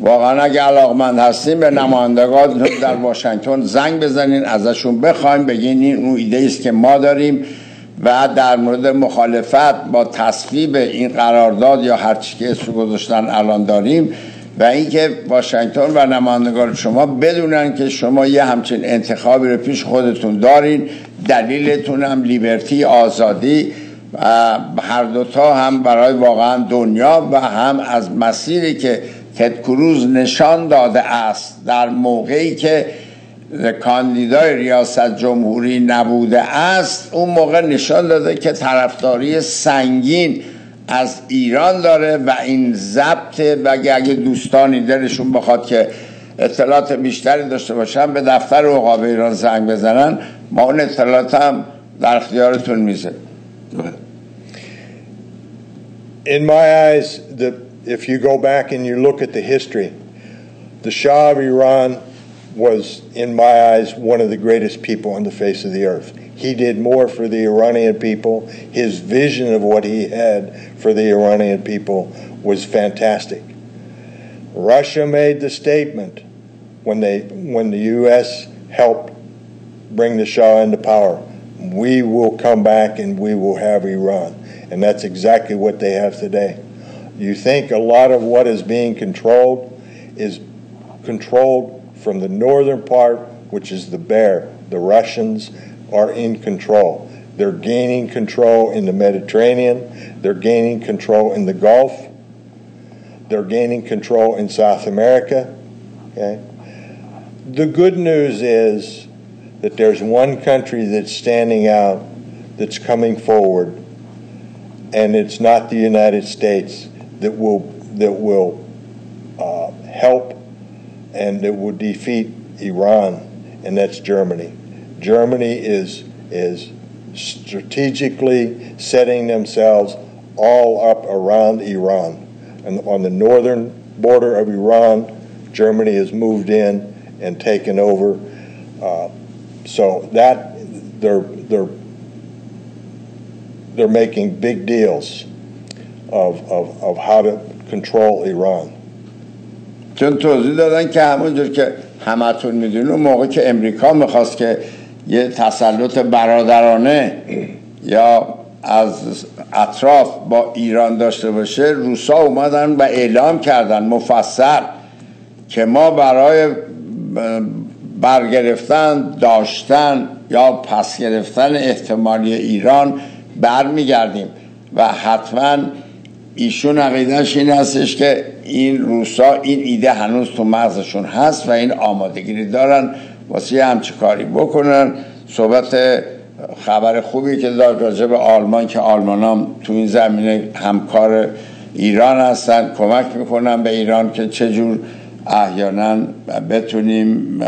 واقعا اگه علاقمند هستین به نمایندگان در واشنگتن زنگ بزنین، ازشون بخواین، بگین این اون ایده است که ما داریم و در مورد مخالفت با تصویب این قرارداد یا هر چی که اسم گذاشتن الان داریم، و اینکه واشنگتن و نمایندگان شما بدونن که شما یه همچین انتخابی رو پیش خودتون دارین، دلیلتون هم لیبرتی، آزادی، هر دوتا هم برای واقعا دنیا و هم از مسیری که تد کروز نشان داده است در موقعی که کاندیدای ریاست جمهوری نبوده است، اون موقع نشان داده که طرفداری سنگین از ایران داره و این ضبط. و اگه دوستانی دلشون بخواد که اطلاعات بیشتری داشته باشن به دفتر عقاب ایران زنگ بزنن، ما اون اطلاعات هم در اختیارتون میذاریم. In my eyes, if you go back and you look at the history, the Shah of Iran was, in my eyes, one of the greatest people on the face of the earth. He did more for the Iranian people. His vision of what he had for the Iranian people was fantastic. Russia made the statement when the U.S. helped bring the Shah into power, we will come back and we will have Iran. And that's exactly what they have today. You think a lot of what is being controlled is controlled from the northern part, which is the bear. The Russians are in control. They're gaining control in the Mediterranean. They're gaining control in the Gulf. They're gaining control in South America. Okay? The good news is that there's one country that's standing out, that's coming forward, and it's not the United States that will help and that will defeat Iran, and that's Germany. Germany is strategically setting themselves all up around Iran. And on the northern border of Iran, Germany has moved in and taken over. So that they're making big deals of how to control Iran. چون توضیح دادن که همونجور که همتون میدونید اون موقع که امریکا میخواست که یه تسلط برادرانه یا از اطراف با ایران داشته باشه، روسا اومدن و اعلام کردن مفصل که ما برای برگرفتن، داشتن یا پس گرفتن احتمالی ایران برمیگردیم. و حتما ایشون عقیدهش این هستش که این روسا این ایده هنوز تو مغزشون هست و این آمادگی دارن واسه همچی کاری بکنن. صحبت خبر خوبی که داد راجع به آلمان که آلمان هم تو این زمینه همکار ایران هستن، کمک میکنن به ایران که چجور احیانا بتونیم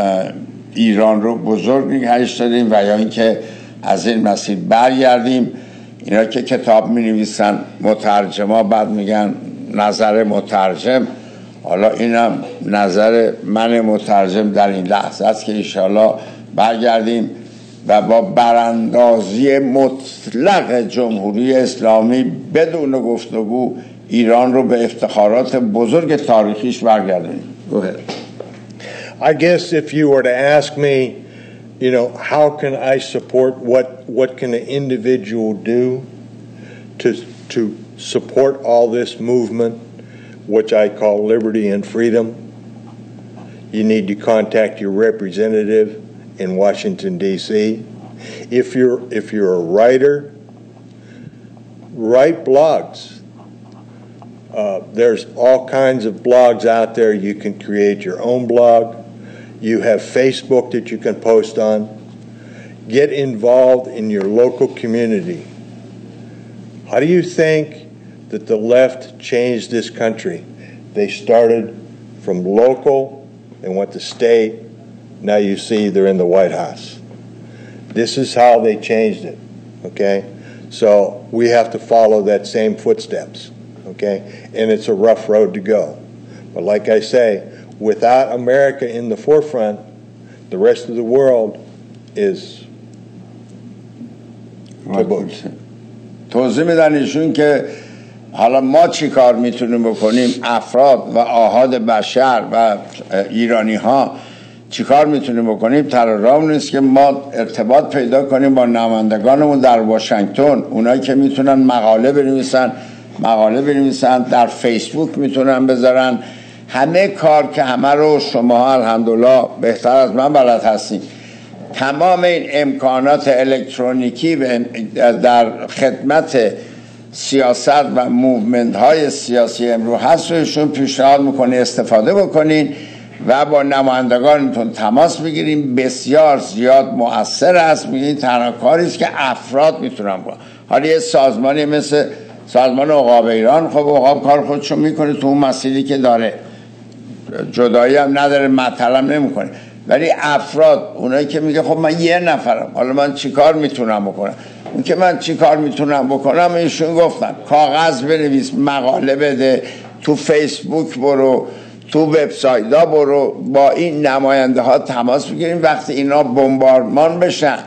ایران رو بزرگ نگهش داریم و یا اینکه از این مسیر برگردیم. اینا که کتاب می نویسن مترجما بعد میگن نظر مترجم، حالا اینم نظر من مترجم در این لحظه است که انشاءالله برگردیم و با براندازی مطلق جمهوری اسلامی بدون گفتگو ایران رو به افتخارات بزرگ تاریخیش برگردونیم. I guess if you were to ask me, how can I support, what can an individual do to support all this movement, which I call liberty and freedom? You need to contact your representative in Washington, D.C. If you're a writer, write blogs. There's all kinds of blogs out there. You can create your own blog. You have Facebook that you can post on. Get involved in your local community. How do you think that the left changed this country? They started from local, they went to state, now you see they're in the White House. This is how they changed it, okay? So we have to follow that same footsteps, okay? And it's a rough road to go. But like I say, without America in the forefront, the rest of the world is توضیح میدن ایشون که حالا ما چی کار میتونیم بکنیم، افراد و آحاد بشر و ایرانی ها چی کار میتونیم بکنیم؟ ترارام نیست که ما ارتباط پیدا کنیم با نمایندگانمون در واشنگتن، اونایی که میتونن مقاله بنویسن، در فیسبوک میتونن بذارن. همه کار که همه رو شما الحمدلله بهتر از من بلد هستین. تمام این امکانات الکترونیکی در خدمت سیاست و موومنت های سیاسی امروز هست و ایشون پیشنهاد میکنه استفاده بکنین و با نمایندگانتون تماس بگیریم. بسیار زیاد مؤثر است. میگین تنها کاری است که افراد میتونن با. حالا یه سازمانی مثل سازمان عقاب ایران، خب عقاب کار خودشو میکنه تو اون مسیری که داره، جدایی هم نداره، مطلب نمیکنه. ولی افراد، اونایی که میگه خب من یه نفرم، حالا من چیکار میتونم بکنم؟ اون که من چیکار میتونم بکنم، ایشون گفتن کاغذ بنویس، مقاله بده، تو فیسبوک برو، تو وبسایت ها برو، با این نماینده ها تماس بگیریم. وقتی اینا بمبارمان بشن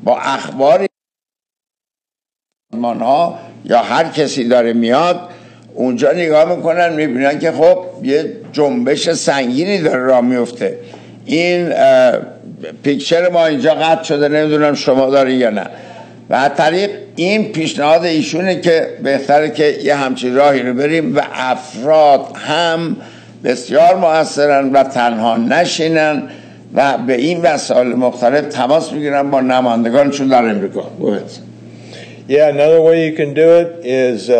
با اخباری ها یا هر کسی داره میاد اونجا، نگاه میکنن میبینن که خب یه جنبش سنگینی داره راه میفته. این پیکچر ما اینجا قطع شده، نمیدونم شما داری یا نه. و از طریق این پیشنهاد ایشونه که بهتره که یه همچین راهی رو بریم و افراد هم بسیار موثرن و تنها نشینن و به این وسایل مختلف تماس میگیرن با نمایندگانشون در امریکا. Yeah, another way you can do it is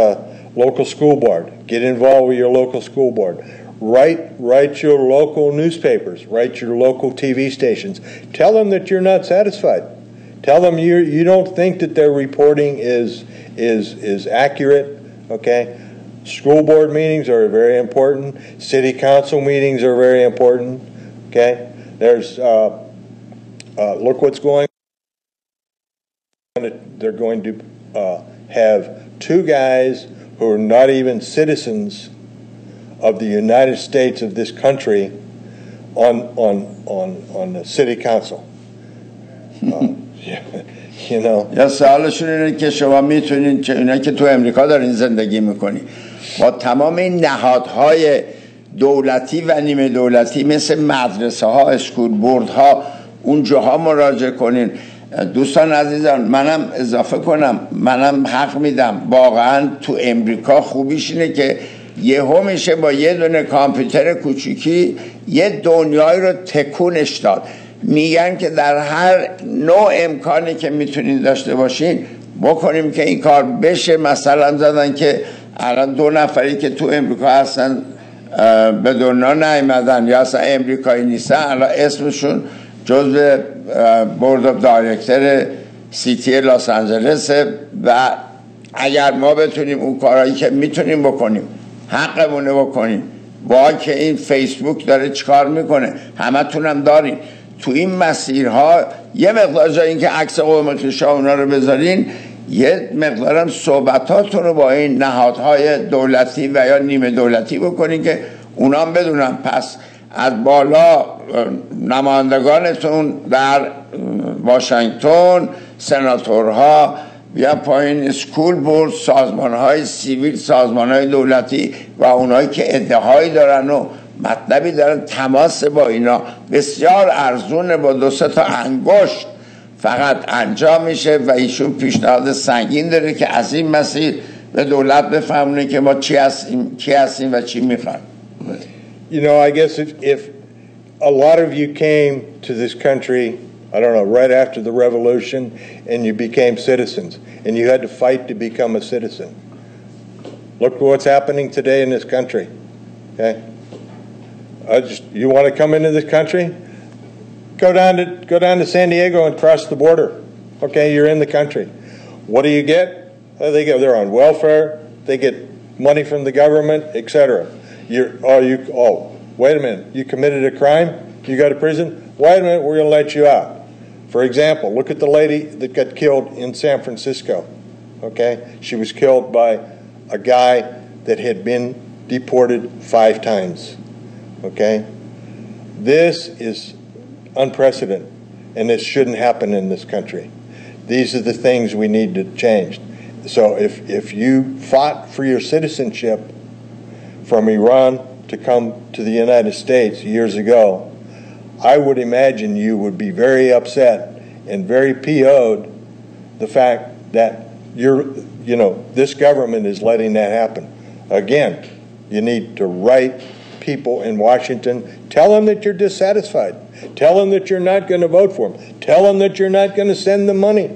local school board. Get involved with your local school board. Write your local newspapers. Write your local TV stations. Tell them that you're not satisfied. Tell them you don't think that their reporting is accurate. Okay, school board meetings are very important. City council meetings are very important. Okay, there's look what's going on. They're going to have two guys who are not even citizens of the United States of this country on the city council. You know. یا سوالشون اینه که شما میتونین، چه اینا که تو امریکا دارین زندگی میکنین، با تمام این نهادهای دولتی و نیمه دولتی مثل مدرسه ها، اسکول بورد ها، اونجاها مراجعه کنین. دوستان عزیزان، منم اضافه کنم، منم حق میدم، واقعا تو امریکا خوبیش اینه که یهو میشه با یه دونه کامپیوتر کوچیکی یه دنیایی رو تکونش داد. میگن که در هر نوع امکانی که میتونین داشته باشین بکنیم که این کار بشه. مثلا زدن که الان 2 نفری که تو امریکا هستن به دنیا نیامدن یا اصلا امریکایی نیستن، الان اسمشون جزو بورد اف دایرکتر سیتی لاس آنجلس. و اگر ما بتونیم اون کارهایی که میتونیم بکنیم حقمونه بکنیم. با که این فیسبوک داره چیکار میکنه، همه تونم دارین تو این مسیرها یه مقدار جای این که عکس قوم خویشا اونا رو بذارین، یه مقدارم صحبتاتون رو با این نهادهای دولتی و یا نیمه دولتی بکنین که اونا هم بدونن. پس از بالا نمایندگانتون در واشنگتن، سناتورها، بیا پایین اسکول بورد، سازمانهای سیویل، سازمانهای دولتی و اونایی که ادعایی دارن و مطلبی دارن، تماس با اینا بسیار ارزونه، با 2-3 تا انگشت فقط انجام میشه. و ایشون پیشنهاد سنگین داره که از این مسیر به دولت بفهمونه که ما چی هستیم و چی میخوایم. You know, I guess if a lot of you came to this country, I don't know, right after the revolution, and you became citizens, and you had to fight to become a citizen. Look what's happening today in this country. Okay? You want to come into this country? Go down to San Diego and cross the border. Okay, you're in the country. What do you get? They're on welfare. They get money from the government, etc. Wait a minute, you committed a crime? You go to prison? Wait a minute, we're going to let you out. For example, look at the lady that got killed in San Francisco. Okay, she was killed by a guy that had been deported 5 times. Okay, this is unprecedented, and this shouldn't happen in this country. These are the things we need to change. So if you fought for your citizenship from Iran to come to the United States years ago, I would imagine you would be very upset and very PO'd the fact that this government is letting that happen. Again, you need to write people in Washington, tell them that you're dissatisfied. Tell them that you're not going to vote for them. Tell them that you're not going to send them money.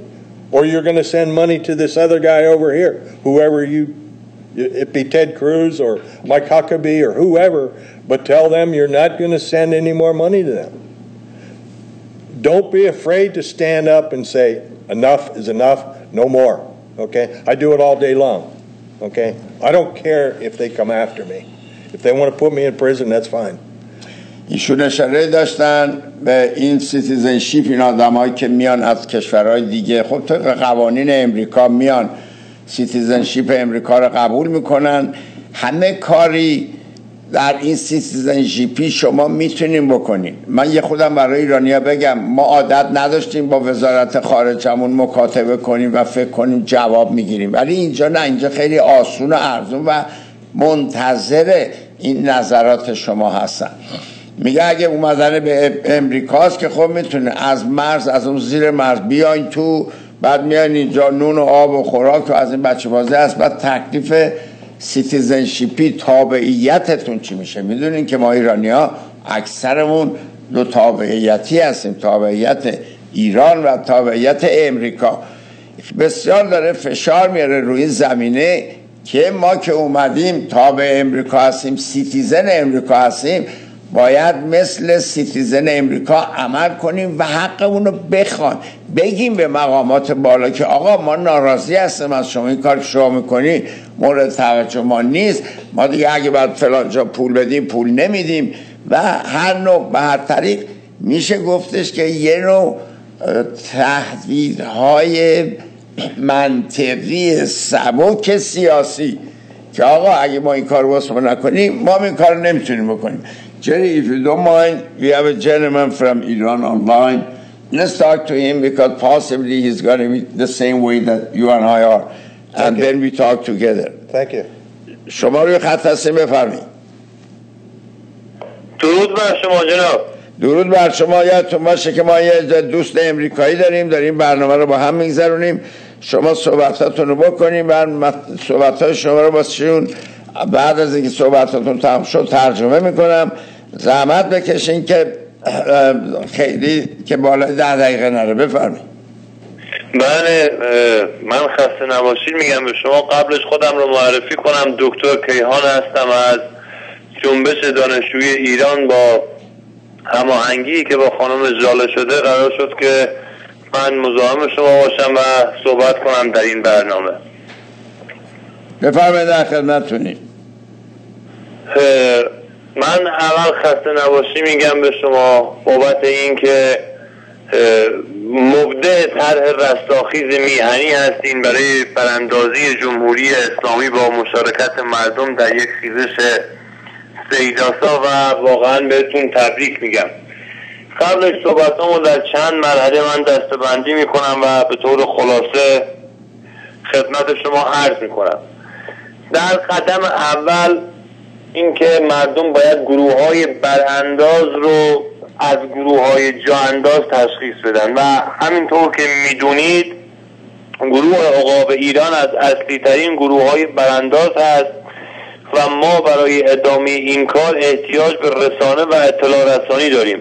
Or you're going to send money to this other guy over here, whoever it be Ted Cruz or Mike Huckabee or whoever, but tell them you're not going to send any more money to them. Don't be afraid to stand up and say, enough is enough, no more, okay? I do it all day long, okay? I don't care if they come after me. If they want to put me in prison, that's fine. ایشون اشاره داشتن به این سیتیزنشیپ، این آدمایی که میان از کشورهای دیگه، خب طبق قوانین امریکا میان سیتیزنشیپ امریکا رو قبول میکنن. همه کاری در این سیتیزنشیپی شما میتونین بکنین. من یه خودم برای ایرانیا بگم، ما عادت نداشتیم با وزارت خارجمون مکاتبه کنیم و فکر کنیم جواب میگیریم، ولی اینجا نه، اینجا خیلی آسون و ارزون و منتظر این نظرات شما هستن. میگه اگه اومدن به امریکاست که خب میتونه از مرز، از اون زیر مرز بیاین تو، بعد میان اینجا نون و آب و خوراک و از این بچه بازی هست. بعد تکلیف سیتیزنشیپی، تابعیتتون چی میشه؟ میدونین که ما ایرانی ها اکثرمون دو تابعیتی هستیم، تابعیت ایران و تابعیت امریکا. بسیار داره فشار میاره روی زمینه که ما که اومدیم تابع امریکا هستیم، سیتیزن امریکا هستیم، باید مثل سیتیزن امریکا عمل کنیم و حقمون رو بخوایم. بگیم به مقامات بالا که آقا ما ناراضی هستیم از شما، این کار که شما میکنی مورد توجه ما نیست، ما دیگه اگه باید فلان جا پول بدیم پول نمیدیم. و هر نوع به هر طریق میشه گفتش که یه نوع تهدیدهای منطقی سبک سیاسی که آقا اگه ما این کار واسه ما نکنیم ما این کار نمیتونیم بکنیم. Jerry, if you don't mind, we have a gentleman from Iran online. Let's talk to him because possibly he's going to be the same way that you and I are. And then we talk together. Thank you. شما روی خط هستیم، بفرمایید. درود بر شما جناب. درود بر شما. یادتون باشه که ما یه دوست امریکایی داریم برنامه رو با هم میگذرونیم. شما صحبتاتون رو بکنیم، بعد صحبتات شما رو باشون بعد از اینکه صحبتاتون تمام شد ترجمه میکنم. زحمت بکشین که خیلی که بالای 10 دقیقه نره. بفرمایید. بله، من خسته نباشید میگم به شما. قبلش خودم رو معرفی کنم، دکتر کیهان هستم از جنبش دانشجویی ایران. با هماهنگی که با خانم ژاله شده قرار شد که من مزاحم شما باشم و صحبت کنم در این برنامه. بفرمایید، در خدمتتونیم. من اول خسته نباشی میگم به شما بابت این که مبدع طرح رستاخیز میهنی هستین برای براندازی جمهوری اسلامی با مشارکت مردم در یک خیزش سیداسا و واقعا بهتون تبریک میگم. قبلش صحبتامو در چند مرحله من دسته‌بندی میکنم و به طور خلاصه خدمت شما عرض میکنم. در قدم اول اینکه مردم باید گروه‌های برانداز رو از گروه‌های جاانداز تشخیص بدن و همینطور که میدونید گروه عقاب ایران از اصلی ترین گروه‌های برانداز هست و ما برای ادامه این کار احتیاج به رسانه و اطلاع رسانی داریم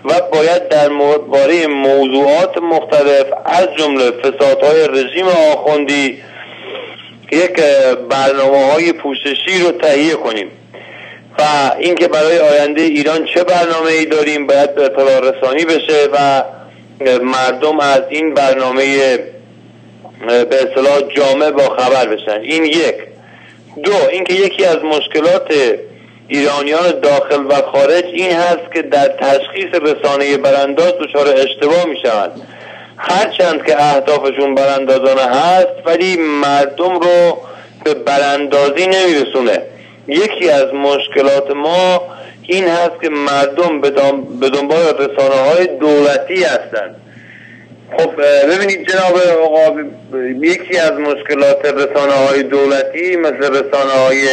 و باید درباره موضوعات مختلف از جمله فسادهای رژیم آخوندی یک برنامه‌های پوششی رو تهیه کنیم و اینکه برای آینده ایران چه برنامه‌ای داریم باید به اطلاع رسانی بشه و مردم از این برنامه به اصطلاح جامع با خبر بشن. این یک. دو، اینکه یکی از مشکلات ایرانیان داخل و خارج این هست که در تشخیص رسانه برانداز دچار اشتباه میشوند، هرچند که اهدافشون براندازانه هست ولی مردم رو به براندازی نمیرسونه. یکی از مشکلات ما این هست که مردم به دنبال رسانه‌های دولتی هستند خب ببینید جناب آقا، یکی از مشکلات رسانه‌های دولتی مثل رسانه‌های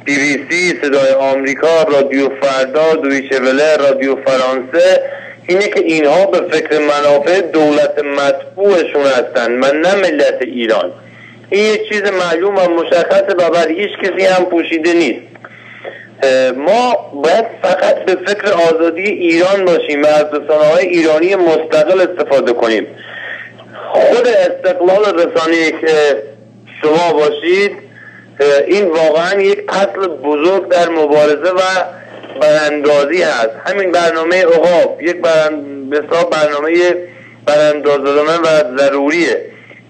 BBC، صدای آمریکا، رادیو فردا، دویچه وله، رادیو فرانسه اینه که اینها به فکر منافع دولت مطبوعشون هستن و نه ملت ایران. این یک چیز معلوم و مشخصه و بر هیچ کسی هم پوشیده نیست. ما باید فقط به فکر آزادی ایران باشیم و از رسانه‌های ایرانی مستقل استفاده کنیم. خود استقلال رسانه‌ای که شما باشید این واقعا یک اصل بزرگ در مبارزه و براندازی هست. همین برنامه عقاب یک برنامه براندازانه و ضروریه.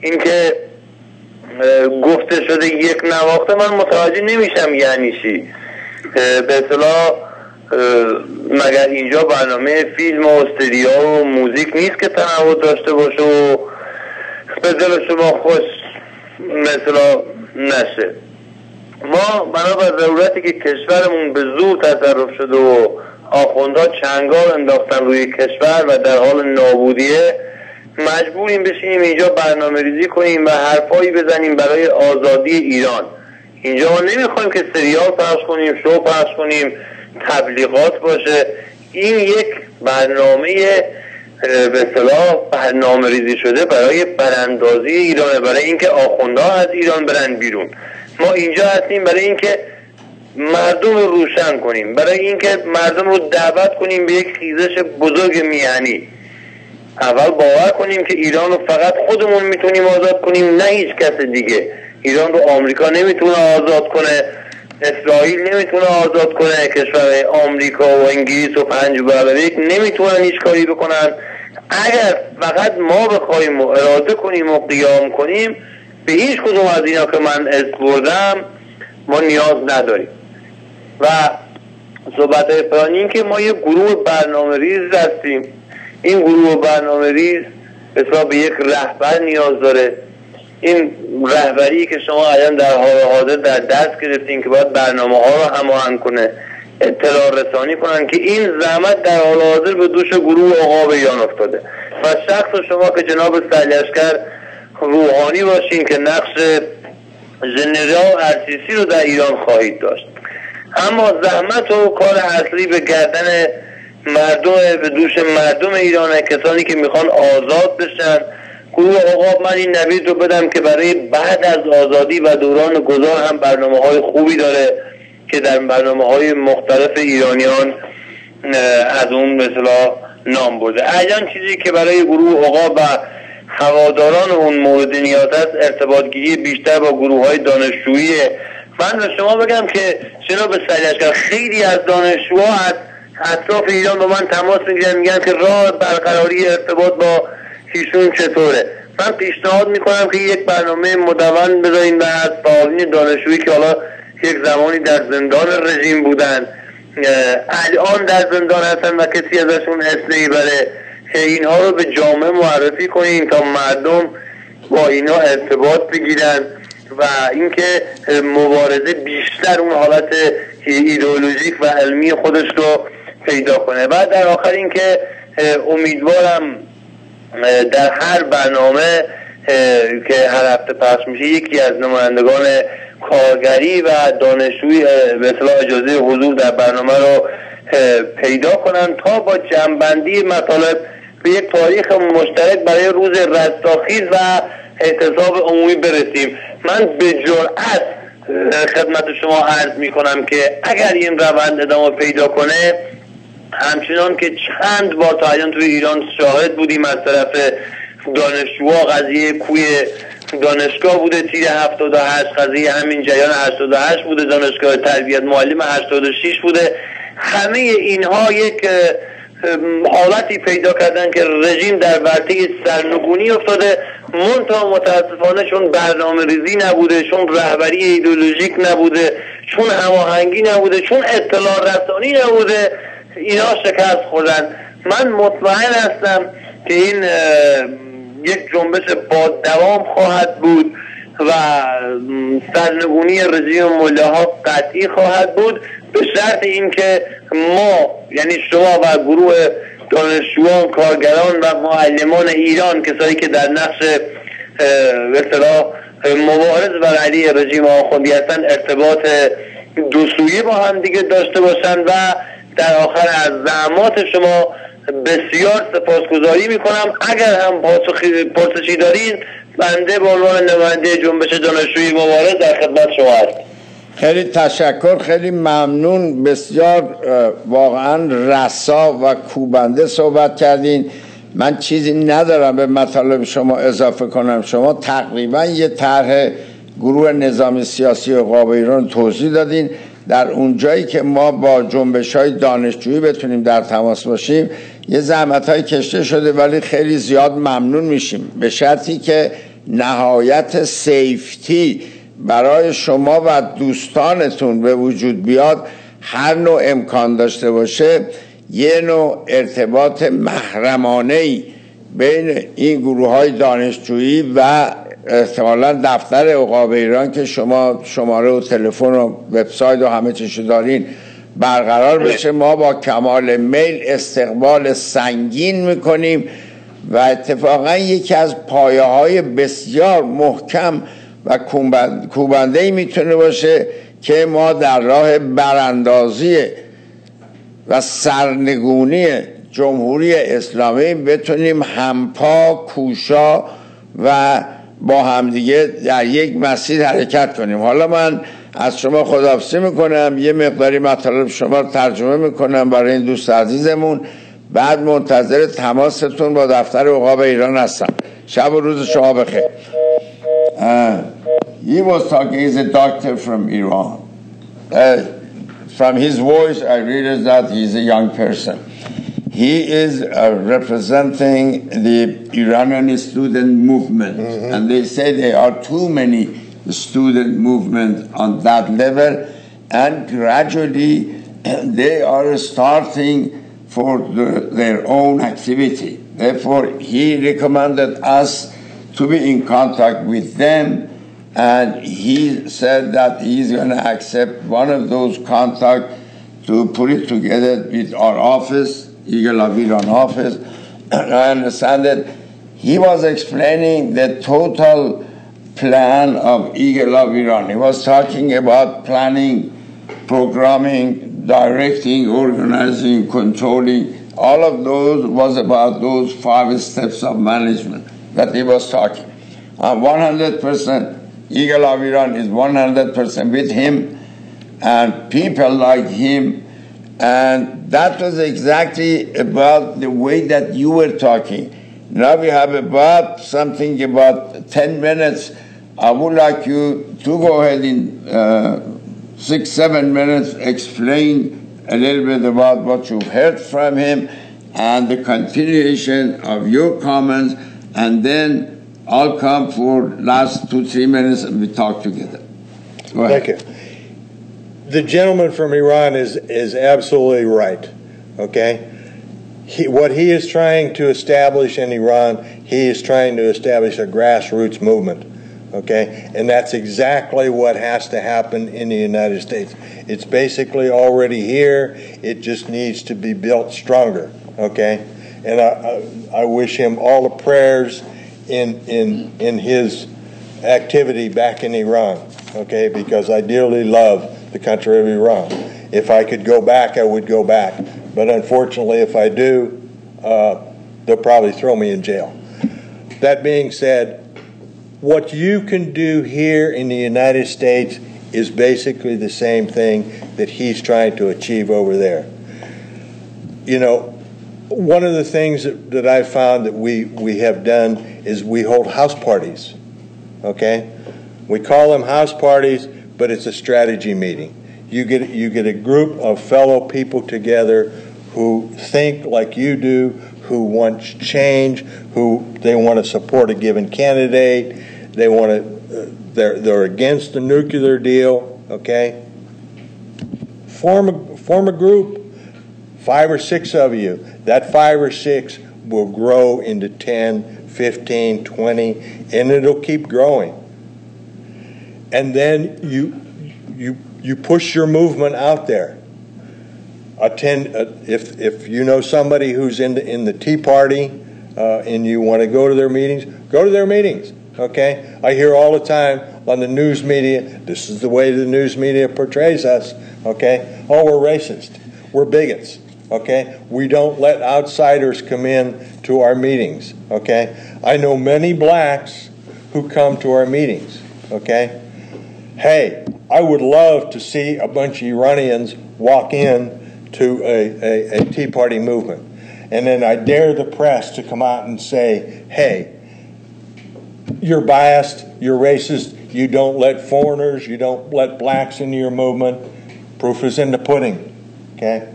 این که گفته شده یک نواخته من متوجه نمیشم یعنی چی. به اصطلاح مگر اینجا برنامه فیلم و استودیو و موزیک نیست که تنوع داشته باشه و به دل شما خوش مثلا نشه؟ ما بنابر ضرورتی که کشورمون به زور تصرف شده و آخوندها چنگال انداختن روی کشور و در حال نابودیه، مجبوریم بشینیم اینجا برنامه ریزی کنیم و حرفایی بزنیم برای آزادی ایران. اینجا ما نمیخوایم که سریال پخش کنیم، شو پخش کنیم، تبلیغات باشه. این یک برنامه به اصطلاح برنامه ریزی شده برای براندازی ایرانه، برای اینکه آخوندها از ایران برن بیرون. ما اینجا هستیم برای اینکه مردم رو روشن کنیم، برای اینکه مردم رو دعوت کنیم به یک خیزش بزرگ میهنی. اول باور کنیم که ایران رو فقط خودمون میتونیم آزاد کنیم، نه هیچ کس دیگه. ایران رو آمریکا نمیتونه آزاد کنه، اسرائیل نمیتونه آزاد کنه، کشور آمریکا و انگلیس و 5+1 نمیتونن هیچ کاری بکنن. اگر فقط ما بخوایم و اراده کنیم و قیام کنیم، به هیچ کدوم از اینا که من اسم بردم ما نیاز نداریم. و صحبت پرانی این که ما یه گروه برنامه ریز هستیم. این گروه برنامه ریز بسیار به یک رهبر نیاز داره. این رهبری که شما الان در حال حاضر در دست گرفتین که باید برنامه ها رو هماهنگ کنه، اطلاع رسانی کنن که این زحمت در حال حاضر به دوش گروه عقاب ایران افتاده و شخص شما که جناب سرلشکر روحانی باشین که نقش ژنرال ارسیسی رو در ایران خواهید داشت. اما زحمت و کار اصلی به گردن مردم، به دوش مردم ایرانه، کسانی که میخوان آزاد بشن. گروه عقاب من این نوید رو بدم که برای بعد از آزادی و دوران گذار هم برنامه‌های خوبی داره که در برنامه‌های مختلف ایرانیان از اون مثلا نام برده. الان چیزی که برای گروه عقاب و هواداران اون مورد نیاز است ارتباطگیری بیشتر با گروه‌های دانشجوییه. من به شما بگم که جناب سرلشکر خیلی از دانشجوها از اطراف ایران با من تماس میگیرن که راه برقراری ارتباط با ایشون چطوره. من پیشنهاد میکنم که یک برنامه مدون بذارین و از فعالین دانشجویی که حالا یک زمانی در زندان رژیم بودن الان در زندان هستن و کسی ازشون اسمی بره، اینها رو به جامعه معرفی کنین تا مردم با اینا ارتباط بگیرن و اینکه مبارزه بیشتر اون حالت ایدئولوژیک و علمی خودش رو پیدا کنه. و در آخر اینکه امیدوارم در هر برنامه که هر هفته پخش میشه یکی از نمایندگان کارگری و دانشجویی به اصطلاح اجازه حضور در برنامه رو پیدا کنن تا با جمع‌بندی مطالب به یک تاریخ مشترک برای روز رستاخیز و اعتصاب عمومی برسیم. من به جرأت خدمت شما عرض میکنم که اگر این روند ادامه پیدا کنه، همچنان که چند بار تا الان توی ایران شاهد بودیم از طرف دانشجوها، قضیه کوی دانشگاه بوده تیر 78، قضیه همین جریان 88 بوده، دانشگاه تربیت معلم 86 بوده، همه اینها یک حالتی پیدا کردن که رژیم در ورطه سرنگونی افتاده. منتها متاسفانه چون برنامه ریزی نبوده، چون رهبری ایدئولوژیک نبوده، چون هماهنگی نبوده، چون اطلاع رسانی نبوده، اینا شکست خوردن. من مطمئن هستم که این یک جنبش با دوام خواهد بود و سرنگونی رژیم ملاها قطعی خواهد بود، به شرط اینکه ما یعنی شما و گروه دانشجویان، کارگران و معلمان ایران، کسایی که در نقش به اصطلاح مبارز بر علیه رژیم آخوندی هستن، ارتباط دوسویی با هم دیگه داشته باشن. و در آخر از زحمات شما بسیار سپاسگزاری میکنم. اگر هم پرسشی دارین، بنده به عنوان نماینده جنبش دانشجویی مبارز در خدمت شما هستم. خیلی تشکر، خیلی ممنون، بسیار واقعا رسا و کوبنده صحبت کردین. من چیزی ندارم به مطالب شما اضافه کنم. شما تقریبا یه طرح گروه نظامی سیاسی عقاب ایران توضیح دادین. در اون جایی که ما با جنبش‌های دانشجویی بتونیم در تماس باشیم، یه زحمت‌های کشته شده، ولی خیلی زیاد ممنون میشیم، به شرطی که نهایت سیفتی برای شما و دوستانتون به وجود بیاد. هر نوع امکان داشته باشه، یه نوع ارتباط محرمانه‌ای بین این گروه‌های دانشجویی و احتمالاً دفتر عقاب ایران که شما شماره و تلفن و وبسایت و همه چیشو دارین برقرار بشه. ما با کمال میل استقبال سنگین میکنیم و اتفاقا یکی از پایه‌های بسیار محکم و کوبنده‌ای میتونه باشه که ما در راه براندازی و سرنگونی جمهوری اسلامی بتونیم همپا، کوشا و با همدیگه در یک مسیر حرکت کنیم. حالا من از شما خداحافظی میکنم، یه مقداری مطالب شما رو ترجمه میکنم برای این دوست عزیزمون، بعد منتظر تماستون با دفتر عقاب ایران هستم. شب و روز شما بخیر. He was talking, he's a doctor from Iran. From his voice I realized that he's a young person. He is representing the Iranian student movement, and they say there are too many student movement on that level, and gradually they are starting for their own activity. Therefore, he recommended us to be in contact with them, and he said that he's going to accept one of those contacts to put it together with our office, Eagle of Iran office. I understand that he was explaining the total plan of Eagle of Iran. He was talking about planning, programming, directing, organizing, controlling. All of those was about those 5 steps of management that he was talking. 100%, Eagle of Iran is 100% with him and people like him. And that was exactly about the way that you were talking. Now we have about 10 minutes. I would like you to go ahead in 6-7 minutes, explain a little bit about what you've heard from him and the continuation of your comments, and then I'll come for last 2-3 minutes and we talk together. Go ahead. Thank you. The gentleman from Iran is absolutely right, okay? What he is trying to establish in Iran, he is trying to establish a grassroots movement, okay? And that's exactly what has to happen in the United States. It's basically already here. It just needs to be built stronger, okay? And I wish him all the prayers in his activity back in Iran, okay? Because I dearly love the country of Iran. If I could go back, I would go back. But unfortunately, if I do, they'll probably throw me in jail. That being said, what you can do here in the United States is basically the same thing that he's trying to achieve over there. You know, one of the things that I've found that we have done is we hold house parties, okay? We call them house parties, but it's a strategy meeting. You get a group of fellow people together who think like you do, who want change, who they want to support a given candidate, they want to, they're against the nuclear deal, okay? Form a group, 5 or 6 of you. That 5 or 6 will grow into 10, 15, 20, and it'll keep growing. And then you push your movement out there. attend. If you know somebody who's in the Tea Party and you want to go to their meetings, go to their meetings. Okay, I hear all the time on the news media, this is the way the news media portrays us. Okay, oh, we're racist, we're bigots. Okay, we don't let outsiders come in to our meetings. Okay, I know many blacks who come to our meetings. Okay, hey, I would love to see a bunch of Iranians walk in to a Tea Party movement, and then I dare the press to come out and say, hey, you're biased, you're racist, you don't let foreigners, you don't let blacks into your movement. Proof is in the pudding. Okay,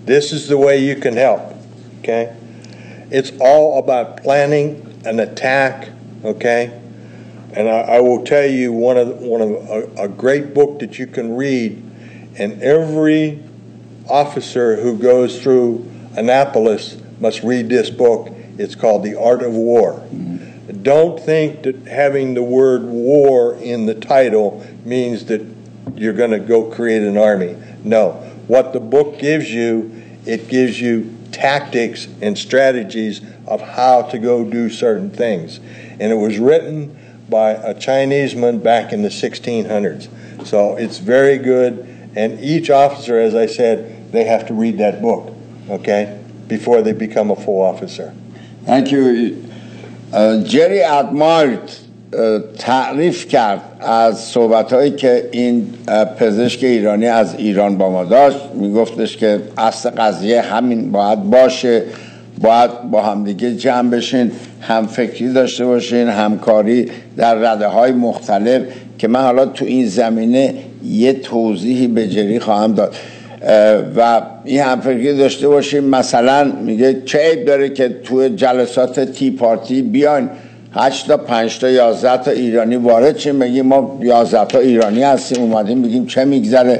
this is the way you can help. Okay, it's all about planning an attack. Okay, and I will tell you a great book that you can read, and every officer who goes through Annapolis must read this book. It's called The Art of War. Mm-hmm. Don't think that having the word war in the title means that you're going to go create an army. No. What the book gives you, it gives you tactics and strategies of how to go do certain things. And it was written by a Chineseman back in the 1600s. So it's very good. And each officer, as I said, they have to read that book, okay, before they become a full officer. Thank you. جری ادمایرد تعریف کرد از صحبت‌هایی که این پزشک ایرانی از ایران با ما داشت. میگفتش که اصل قضیه همین باید باشه، باید با همدیگه جمع بشین، همفکری داشته باشین، همکاری در رده‌های مختلف، که من حالا تو این زمینه یه توضیحی به جری خواهم داد. و این همفکری داشته باشیم. مثلا میگه چه عیب داره که تو جلسات تی پارتی بیاین 8 تا 5 تا 11 تا ایرانی وارد شیم، بگیم ما 11 تا ایرانی هستیم اومدیم، بگیم چه میگذره،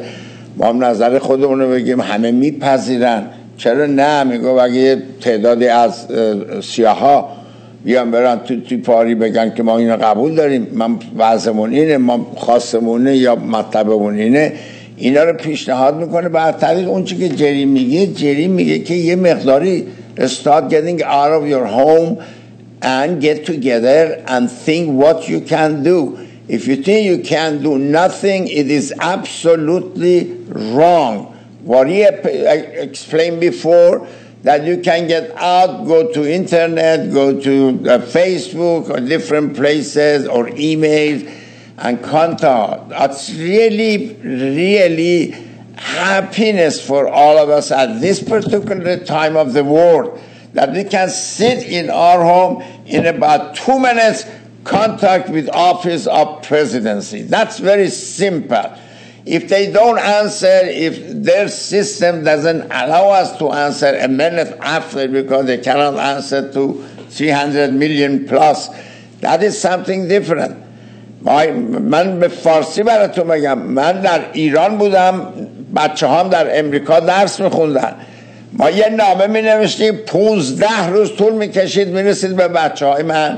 ما هم نظر خودمون رو بگیم، همه میپذیرن. چرا نه؟ میگه اگه تعدادی از سیاها بیان برن تو تی پاری بگن که ما اینو قبول داریم، من وضعمون اینه، ما خواستمونه یا مطلبمون اینه، اینا رو پیشنهاد میکنه. بعد طریق اون چی که جری میگه که یه مقداری start getting out of your home and get together and think what you can do. If you think you can do nothing, it is absolutely wrong. What he explained before, that you can get out, go to internet, go to Facebook or different places or emails and contact. That's really, really happiness for all of us at this particular time of the world, that we can sit in our home in about 2 minutes, contact with office of presidency. That's very simple. If they don't answer, if their system doesn't allow us to answer a minute after because they cannot answer to 300 million plus, that is something different. من به فارسی براتون بگم، من در ایران بودم، بچه هم در امریکا درس میخوندن، ما یه نامه می نوشتیم 15 روز طول میکشید میرسید به بچه های من،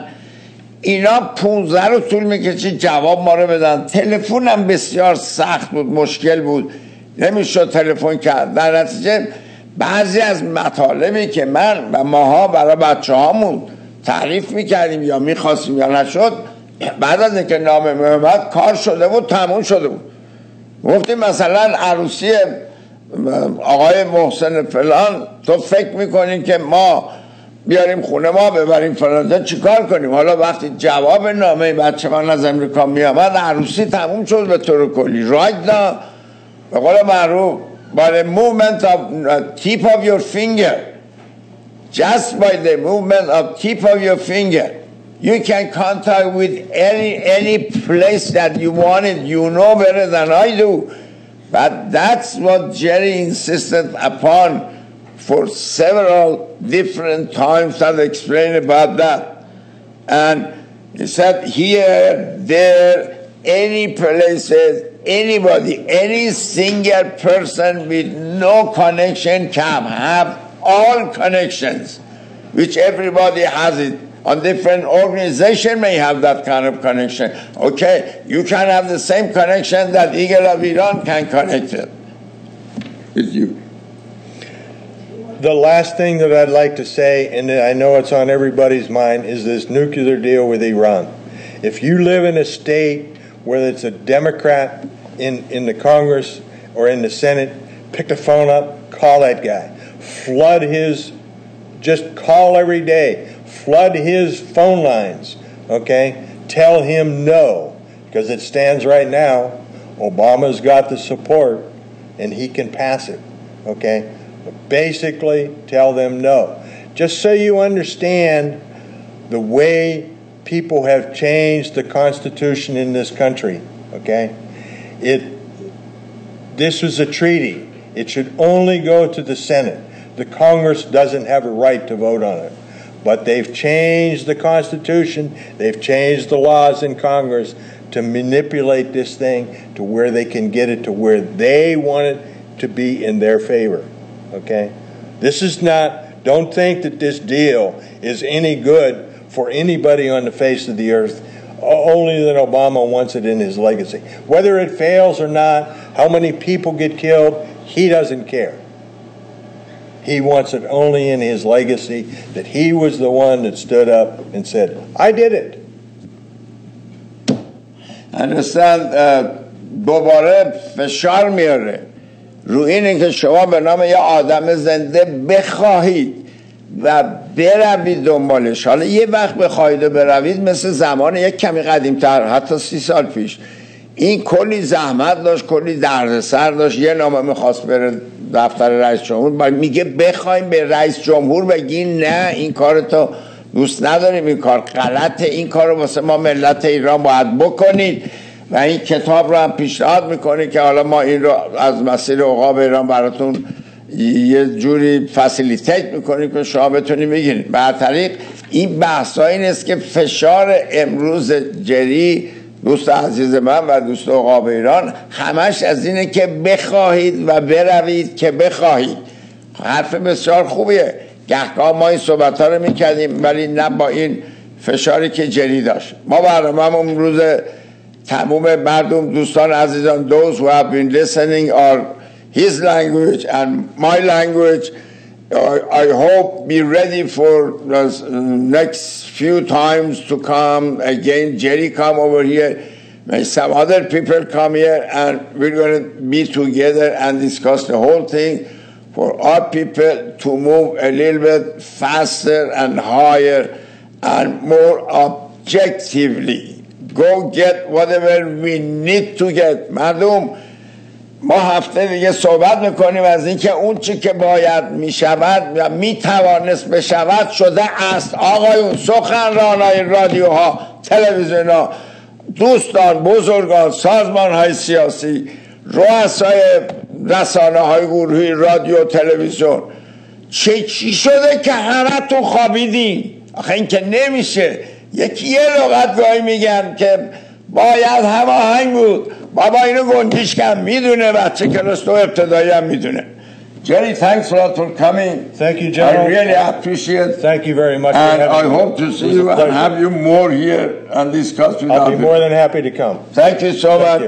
اینا 15 روز طول میکشید جواب ما رو بدن. تلفن هم بسیار سخت بود، مشکل بود، نمیشد تلفن کرد. در نتیجه بعضی از مطالبی که من و ماها برای بچه هامون تعریف میکردیم یا میخواستیم یا نشد، بعد از اینکه نامه میومد کار شده بود، تموم شده بود. گفتیم مثلا عروسی آقای محسن فلان، تو فکر میکنین که ما بیاریم خونه ما ببریم فلان، چی کار کنیم؟ حالا وقتی جواب نامه بچه من از امریکا میامد، عروسی تموم شد به طور کلی. right now به قول معروف by the movement of tip of your finger, just by the movement of tip of your finger, you can contact with any place that you wanted. You know better than I do. But that's what Jerry insisted upon for several different times. I've explained about that. And he said here, there, any places, anybody, any single person with no connection can have all connections, which everybody has it. On different organization may have that kind of connection. Okay, you can have the same connection that Eagle of Iran can connect it. with you. The last thing that I'd like to say, and I know it's on everybody's mind, is this nuclear deal with Iran. If you live in a state, whether it's a Democrat in the Congress or in the Senate, pick the phone up, call that guy. Just call every day. Flood his phone lines, okay? Tell him no, because it stands right now, Obama's got the support, and he can pass it, okay? But basically, tell them no. Just so you understand the way people have changed the Constitution in this country, okay? This was a treaty. It should only go to the Senate. The Congress doesn't have a right to vote on it. But they've changed the Constitution, they've changed the laws in Congress to manipulate this thing to where they can get it to where they want it to be in their favor, okay? This is not, don't think that this deal is any good for anybody on the face of the earth, only that Obama wants it in his legacy. Whether it fails or not, how many people get killed, he doesn't care. He wants it only in his legacy, that he was the one that stood up and said, I did it. دوباره فشار میاره رو اینه که شما به نام یه آدم زنده بخواهید و بروید دنبالش. حالا یه وقت بخواهید و بروید مثل زمان یک کمی قدیمتر، حتی 30 سال پیش، این کلی زحمت داشت، کلی دردسر داشت. یه نامه میخواست بره دفتر رئیس جمهور، میگه بخوایم به رئیس جمهور بگین نه این کار تو دوست نداریم، این کار غلطه، این کار رو واسه ما ملت ایران باید بکنید و این کتاب رو هم پیشنهاد میکنید که حالا ما این رو از مسیر عقاب ایران براتون یه جوری فسیلیتیت میکنیم که شما بتونید بگیرید. به هر طریق این بحث ها این است که فشار امروز جری، دوست عزیز من و دوست عقاب ایران، همش از اینه که بخواهید و بروید که بخواهید. حرف بسیار خوبیه، گهگاه ما این صحبت ها رو میکردیم ولی نه با این فشاری که جری داشت. ما برنامه امروز تمام مردم، دوستان عزیزان، those who have been listening or his language and my language, I hope be ready for the next few times to come again. Jerry come over here, may some other people come here, and we're going to be together and discuss the whole thing for our people to move a little bit faster and higher and more objectively. Go get whatever we need to get. مردم، ما هفته دیگه صحبت میکنیم از اینکه اون چی که باید میشود و میتوانست بشود شده است. آقایون، سخنرانای رادیوها، تلویزیونها، دوستان، بزرگان، سازمان های سیاسی، رؤسای رسانه های گروهی رادیو تلویزیون، چی شده که همه تو خوابیدین؟ آخه این که نمیشه. یکی یه لغت گاهی میگن که باید هماهنگ بود. بابا اینو گنجیش کم میدونه، بچه کلاس 2 ابتدایی هم میدونه. Jerry, thanks a lot for coming. Thank you, General. I really appreciate it. Thank you very much. And I hope to see you and have you more here and discuss with I'll be more than happy to come. Thank you so much.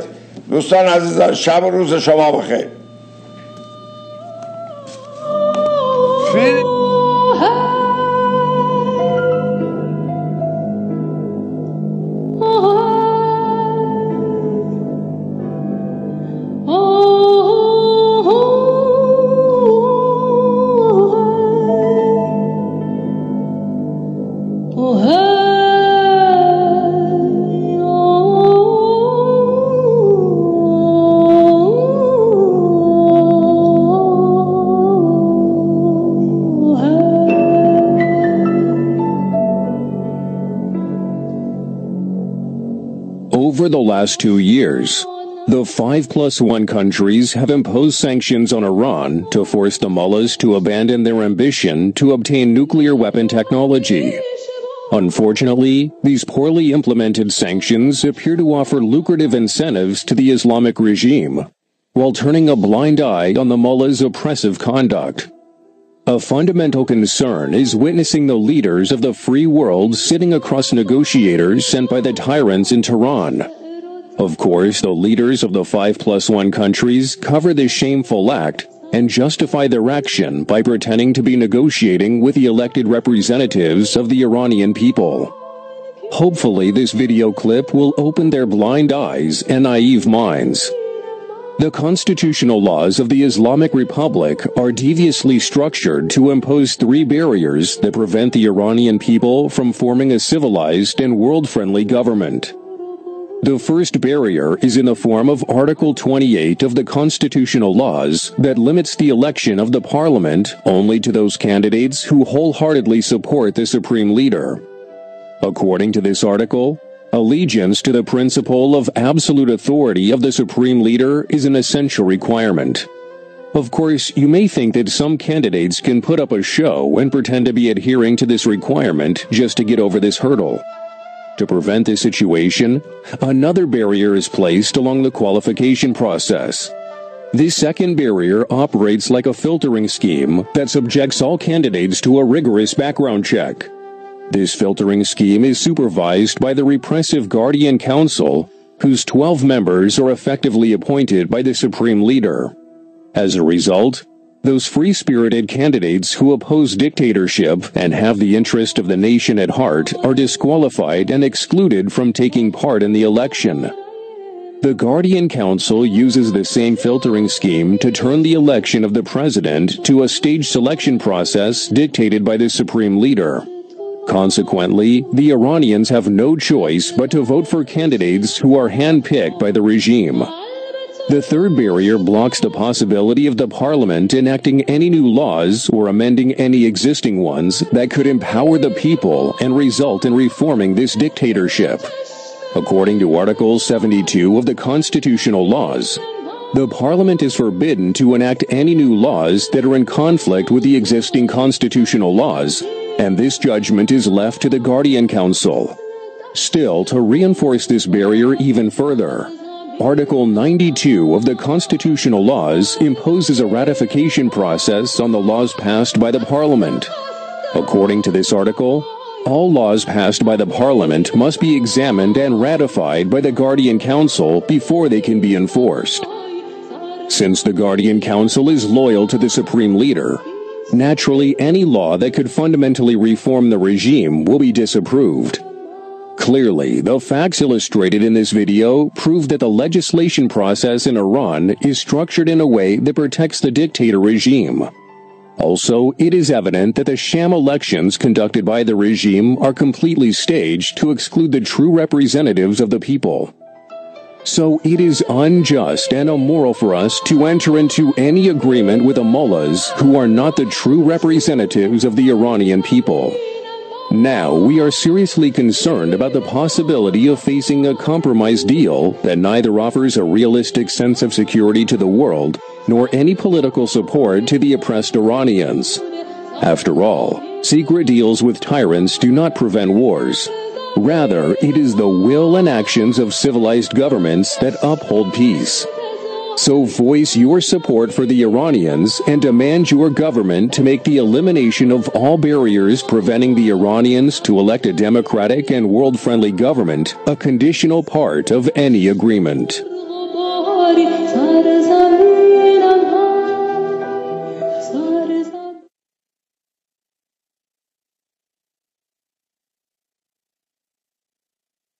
دوستان عزیزان، شب و روز شما بخیر. Over the last 2 years, the 5+1 countries have imposed sanctions on Iran to force the mullahs to abandon their ambition to obtain nuclear weapon technology. Unfortunately, these poorly implemented sanctions appear to offer lucrative incentives to the Islamic regime, while turning a blind eye on the mullahs' oppressive conduct. A fundamental concern is witnessing the leaders of the free world sitting across negotiators sent by the tyrants in Tehran. Of course, the leaders of the 5+1 countries cover this shameful act and justify their action by pretending to be negotiating with the elected representatives of the Iranian people. Hopefully, this video clip will open their blind eyes and naive minds. The constitutional laws of the Islamic Republic are deviously structured to impose 3 barriers that prevent the Iranian people from forming a civilized and world-friendly government. The first barrier is in the form of Article 28 of the constitutional laws that limits the election of the parliament only to those candidates who wholeheartedly support the supreme leader. According to this article, allegiance to the principle of absolute authority of the supreme leader is an essential requirement. Of course, you may think that some candidates can put up a show and pretend to be adhering to this requirement just to get over this hurdle. To prevent this situation, another barrier is placed along the qualification process. This second barrier operates like a filtering scheme that subjects all candidates to a rigorous background check. This filtering scheme is supervised by the repressive Guardian Council, whose 12 members are effectively appointed by the supreme leader. As a result, those free-spirited candidates who oppose dictatorship and have the interest of the nation at heart are disqualified and excluded from taking part in the election. The Guardian Council uses the same filtering scheme to turn the election of the president to a staged selection process dictated by the supreme leader. Consequently, the Iranians have no choice but to vote for candidates who are handpicked by the regime. The third barrier blocks the possibility of the parliament enacting any new laws or amending any existing ones that could empower the people and result in reforming this dictatorship. According to Article 72 of the constitutional laws, the parliament is forbidden to enact any new laws that are in conflict with the existing constitutional laws, and this judgment is left to the Guardian Council. Still, to reinforce this barrier even further, Article 92 of the constitutional laws imposes a ratification process on the laws passed by the parliament. According to this article, all laws passed by the parliament must be examined and ratified by the Guardian Council before they can be enforced. Since the Guardian Council is loyal to the supreme leader, naturally any law that could fundamentally reform the regime will be disapproved. Clearly, the facts illustrated in this video prove that the legislation process in Iran is structured in a way that protects the dictator regime. Also, it is evident that the sham elections conducted by the regime are completely staged to exclude the true representatives of the people. So it is unjust and immoral for us to enter into any agreement with the mullahs who are not the true representatives of the Iranian people. Now, we are seriously concerned about the possibility of facing a compromise deal that neither offers a realistic sense of security to the world, nor any political support to the oppressed Iranians. After all, secret deals with tyrants do not prevent wars. Rather, it is the will and actions of civilized governments that uphold peace. So voice your support for the Iranians and demand your government to make the elimination of all barriers preventing the Iranians to elect a democratic and world-friendly government a conditional part of any agreement.